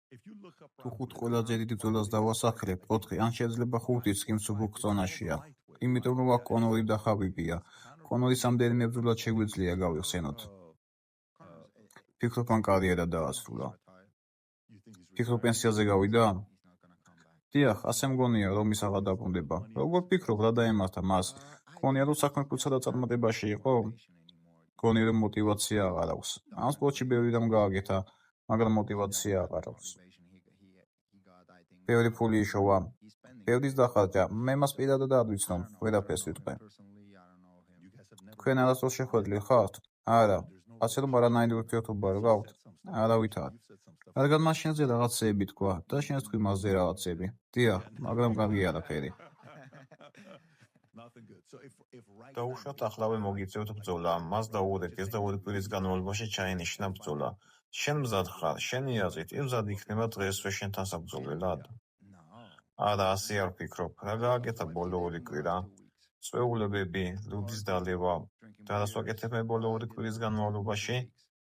თუ 5 ყველაზე დიდი ბრძოლას დავასახელებ, 4 ან შეიძლება 5-იც კი მსუბუქ ზონაშია. იმიტომ რომ აქ კონორი და ხაბიბია. კონორის ამდენიმე ბრძოლად შეგვიძლია გავიხსენოთ. ფიქრობ მან კარიერა დაასრულა. ფიქრობ პენსიაზე გავიდა? დიახ, ასე მგონია, რომ ის აღარ დაბრუნდება. როგორ ფიქრობ, რა დაემართა მას? გონია, რომ საქმე ფულსა და წარმატებაში იყო? გონია, რომ мотивация აღარ აქვს. ამ სპორტში ბევრი რამ გააკეთა, მაგრამ мотивация აღარ აქვს. ბევრი ფული იშოვა. ბევრის დახარჯა. მე მას პირადად არ ვიცნობ, ვერაფერს ვიტყვე. თქვენ არასდროს შეხვედრილი ხართ? არა. ასე რომ არანაირი ურთიერთობა არ გაქვთ? არავით არ. რადგან მას შენზე რაღაცეები თქვა და შენს თქვი მასზე რაღაცები. დიახ, მაგრამ კარგი არაფერი. დაუშვათ ახლავე მოგიწევთ ბრძოლა, მას დაუღრეთ და 2 კვირის განმავლობაში ჩაენიშნა ბრძოლა. შენ მზად ხარ, შენი აზრით, ის მზად იქნება დღესვე შენთან საბრძოლველად? არა, ასე არ ვფიქრობ. რა გააკეთა ბოლო 2 კვირა? წვეულებები, ლუდის დალევა. და რას ვაკეთებ მე ბოლო 2 კვირის განმავლობაში?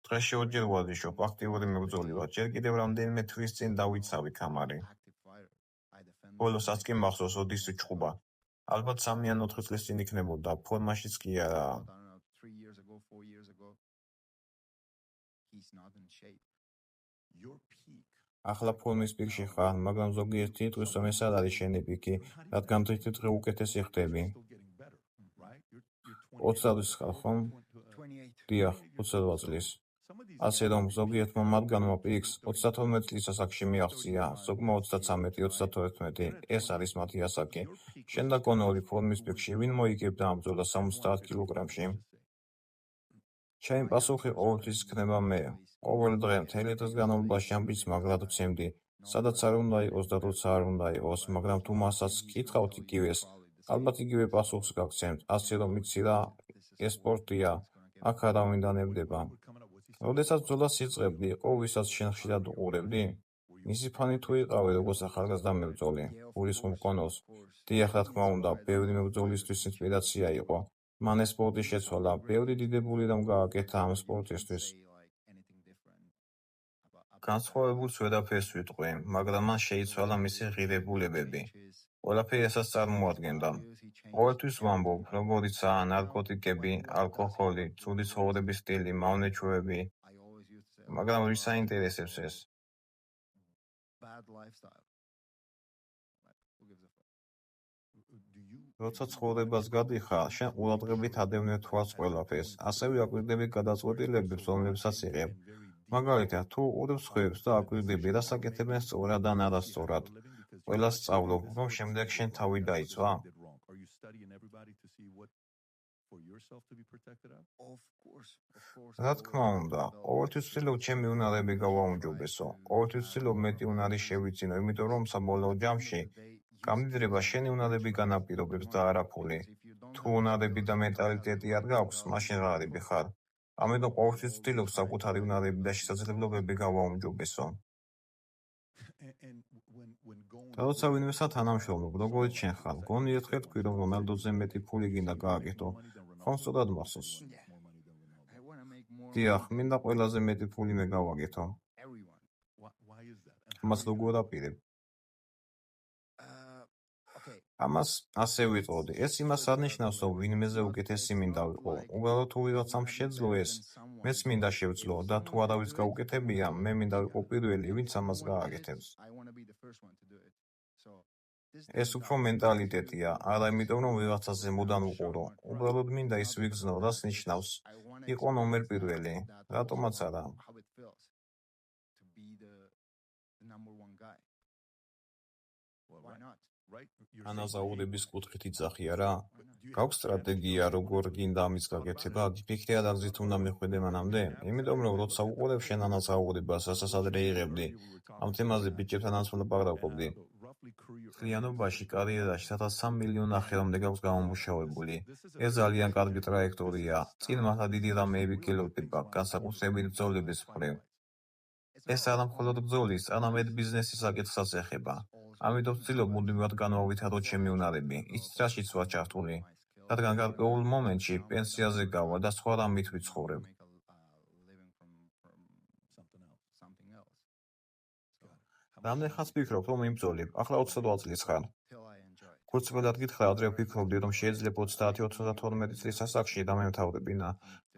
დღეში 2 ჯერ ვარჯიშობ, აქტიური მებრძოლი ვარ. ჯერ კიდევ რამდენიმე თვის წინ დავიცავი ქამარი. ბოლოსაც კი მახსოვს ოდის ჩხუბა. ალბათ 3 ან 4 წლის წინ იქნებოდა, ფორმაშიც კი არაა. ახლა ფორმის პიკში ხარ, მაგრამ ზოგიერთი იტყვის, რომ ეს არ არის შენი პიკი, რადგან დღითი დღე უკეთესი ხდები. 20 წლის ხარ, ხომ? დიახ, 28 წლის. ასე რომ, ზოგიერთმა მათგანმა პიკს 32 წლის ასაკში მიაღწია, ზოგმა 33, 31. ეს არის მათი ასაკი. შენ და კონორი ფორმის პიკში, ვინ მოიგებდა ამ ბრძოლას 70 კილოგრამში? ჩემი პასუხი ყოველთვის იქნება მე. ყოველ დღე, მთელი დღის განმავლობაში ამბიც მაგრად ვცემდი, სადაც არ უნდა იყოს და როცა არ უნდა იყოს, მაგრამ თუ მასაც გკითხავთ იგივეს, ალბათ იგივე პასუხს გაგცემთ, ასე რომ იცი რა, ეს სპორტია, აქ არავინ დანებდება. როდესაც ბრძოლას იწყებდი, იყო ვისაც შენ ხშირად უყურებდი? მისი ფანი თუ იყავი, როგორც ახალგაზრდა მებრძოლი, გულისხმობ კონორს? დიახ, რა თქმა უნდა, ბევრი მებრძოლისთვის ინსპირაცია იყო. მან ეს სპორტი შეცვალა, ბევრი დიდებული რამ გააკეთა ამ სპორტისთვის. განსხვავებულს ვერაფერს ვიტყვი, მაგრამ მან შეიცვალა მისი ღირებულებები. ყველაფერი რასაც წარმოადგენდა. ყოველთვის ვამბობ, როგორიცაა ნარკოტიკები, ალკოჰოლი, ცუდი ცხოვრების სტილი, მავნეჩვევები, მაგრამ ვის აინტერესებს ეს? როცა ცხოვრებას გადიხარ, შენ ყურადღებით ადევნებ თვალს ყველაფერს, ასევე აკვირდები გადაწყვეტილებებს, რომლებსაც იღებ. მაგალითად, თუ უყურებ სხვებს და აკვირდები, რას აკეთებენ სწორად ან არასწორად, ყველას სწავლობ, რომ შემდეგ შენ თავი დაიცვა? რა თქმა უნდა, ყოველთვის ვცდილობ ჩემი უნარები გავაუმჯობესო, ყოველთვის ვცდილობ მეტი უნარი შევიძინო, იმიტომ რომ საბოლოო ჯამში გამდიდრება შენი უნარები განაპირობებს და არა ფული. თუ უნარები და მენტალიტეტი არ გაქვს, მაშინ რა არიბი ხარ. ამიტომ ყოველთვის ვცდილობ საკუთარი უნარები და შესაძლებლობები გავაუმჯობესო. და როცა ვინმესთან თანამშრომლობ, როგორც შენ ხარ, გონი ერთხელ თქვი, რომ რონალდოზე მეტი ფული გინდა გააკეთო, ხომ სწორად მახსოვს? დიახ, მინდა ყველაზე მეტი ფული მე გავაკეთო. ამას როგორ აპირებ? ამას ასე ვიტყოდი. ეს იმას არ ნიშნავს, რომ ვინმეზე უკეთესი მინდა ვიყო. უბრალოდ თუ ვიღაცამ შეძლო ეს, მეც მინდა შევძლო და თუ არავის გაუკეთებია, მე მინდა ვიყო პირველი, ვინც ამას გააკეთებს. ეს უფრო მენტალიტეტია, არა იმიტომ, რომ ვიღაცაზე მუდამ ვუყურო. უბრალოდ მინდა ის ვიგრძნო, რას ნიშნავს იყო ნომერ პირველი. რატომაც არა. ანაზაურების კუთხით იძახი არა? გაქვს სტრატეგია, როგორ გინდა ამის გაკეთება? ფიქრი არ აგზით უნდა მიხვიდე მანამდე? იმიტომ რომ როცა უყურებ შენ ანაზაურებას, რასაც ადრე იღებდი, ამ თემაზე ბიჭებთანაც ვლაპარაკობდი. მთლიანობაში კარიერაში 3 მილიონ ნახევრამდე გაქვს გამომუშავებული. ეს ძალიან კარგი ტრაექტორია. წინ მართლა დიდი რამეები გელოდება, განსაკუთრებით ბრძოლების მხრივ. ეს არა მხოლოდ ბრძოლის, არამედ ბიზნესის საკითხსაც ეხება. ამიტომ ვცდილობ მუდმივად განვავითარო ჩემი უნარები, იცით რაშიც ვარ ჩართული, რადგან გარკვეულ მომენტში პენსიაზე გავა და სხვა რამით ვიცხოვრებ. რამდენხანს ფიქრობ, რომ იმბრძოლებ? ახლა 28 წლის ხარ. ქურცმელად გითხრა, ადრე ვფიქრობდი, რომ შეიძლება 30-32 წლის ასაკში დამემთავრებინა,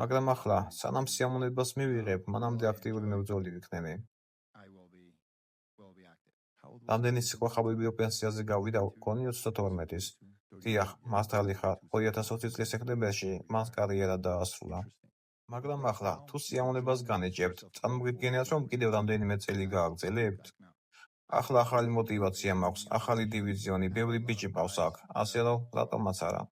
მაგრამ ახლა, სანამ სიამოვნებას მივიღებ, მანამდე აქტიური მებრძოლი ვიქნები. რამდენი სიყვარულები პენსიაზე გავიდა, გონი 32-ის. დიახ, მართალი ხარ, 2020 წლის სექტემბერში მას კარიერა დაასრულა. მაგრამ ახლა, თუ სიამოვნებას განეჭებთ, წარმოგიდგენიათ, რომ კიდევ რამდენიმე წელი გააგრძელებთ? ახლა ახალი мотиваცია მაქვს, ახალი დივიზიონი, ბევრი ბიჭი მყავს აქ, ასე რომ, რატომაც არა.